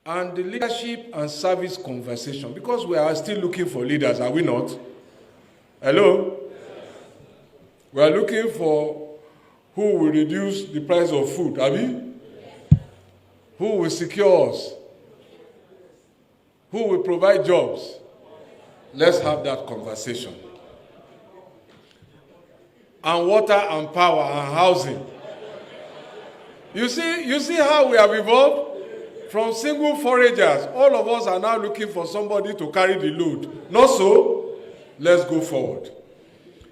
and the leadership and service conversation, because we are still looking for leaders, are we not? Hello? We are looking for who will reduce the price of food, are we? Who will secure us? Who will provide jobs? Let's have that conversation. And water and power and housing. You see how we have evolved? From single foragers, all of us are now looking for somebody to carry the load. Not so? Let's go forward.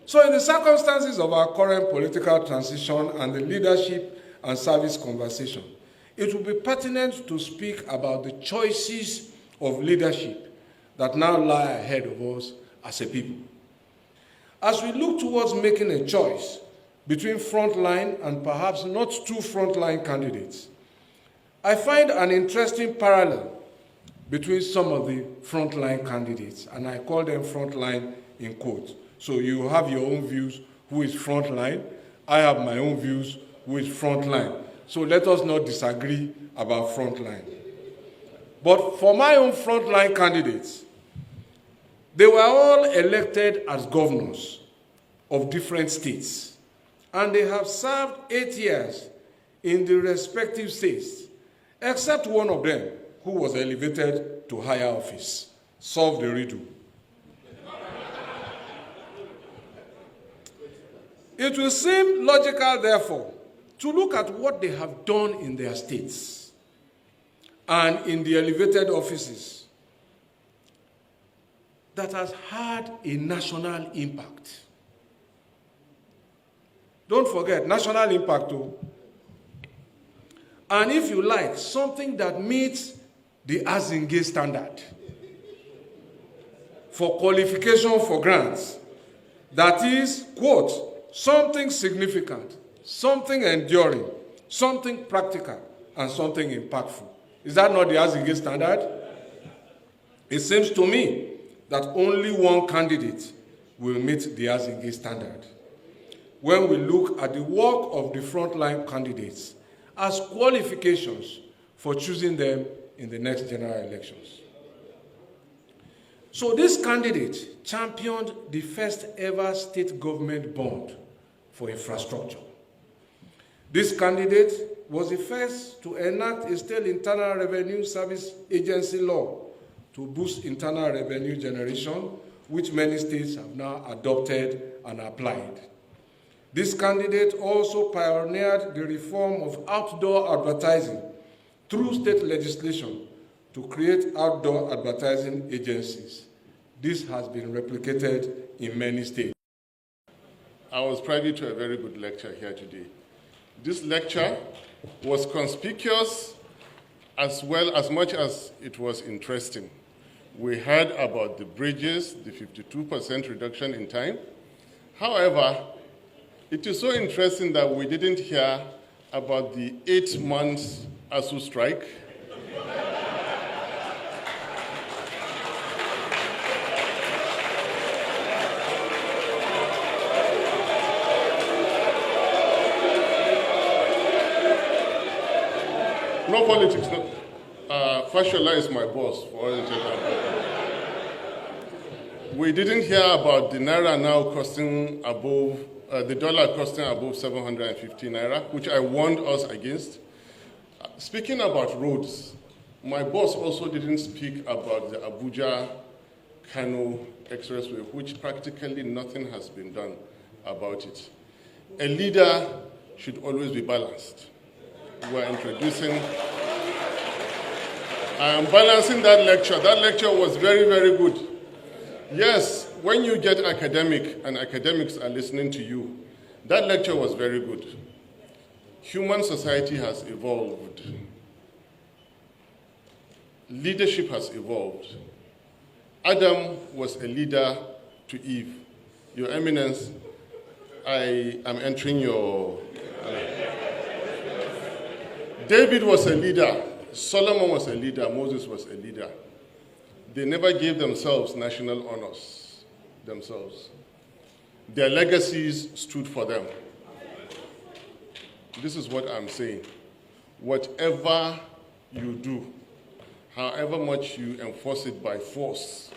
So in the circumstances of our current political transition and the leadership and service conversation, it will be pertinent to speak about the choices of leadership that now lie ahead of us as a people. As we look towards making a choice between frontline and perhaps not too frontline candidates, I find an interesting parallel between some of the frontline candidates, and I call them frontline in quotes. So you have your own views, who is frontline. I have my own views, who is frontline. So let us not disagree about frontline. But for my own frontline candidates, they were all elected as governors of different states, and they have served 8 years in the respective states, except one of them who was elevated to higher office. Solve the riddle. It will seem logical, therefore, to look at what they have done in their states and in the elevated offices that has had a national impact. Don't forget, national impact too. And if you like, something that meets the Azinge standard for qualification for grants. That is, quote, something significant, something enduring, something practical, and something impactful. Is that not the Azinge standard? It seems to me that only one candidate will meet the Azinge standard. When we look at the work of the frontline candidates as qualifications for choosing them in the next general elections. So this candidate championed the first ever state government bond for infrastructure. This candidate was the first to enact a state internal revenue service agency law to boost internal revenue generation, which many states have now adopted and applied. This candidate also pioneered the reform of outdoor advertising through state legislation to create outdoor advertising agencies. This has been replicated in many states. I was privy to a very good lecture here today. This lecture was conspicuous as well as much as it was interesting. We heard about the bridges, the 52% reduction in time. However, it is so interesting that we didn't hear about the 8 months ASU strike. No politics. No. Fashola is my boss for all intents. We didn't hear about the naira now costing above, the dollar costing above 750 naira, which I warned us against. Speaking about roads, my boss also didn't speak about the Abuja-Kano expressway, which practically nothing has been done about it. A leader should always be balanced. We're introducing, I am balancing that lecture. That lecture was very, very good. Yes, when you get academic and academics are listening to you, that lecture was very good. Human society has evolved. Leadership has evolved. Adam was a leader to Eve. Your Eminence, I am entering your... David was a leader. Solomon was a leader. Moses was a leader. They never gave themselves national honors themselves. Their legacies stood for them. This is what I'm saying. Whatever you do however much you enforce it by force,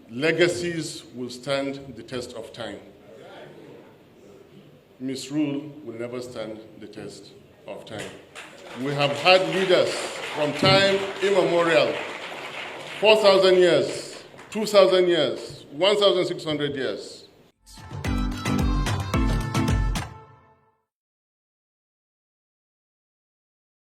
legacies will stand the test of time. Misrule will never stand the test of time. We have had leaders from time immemorial, 4,000 years, 2,000 years, 1,600 years,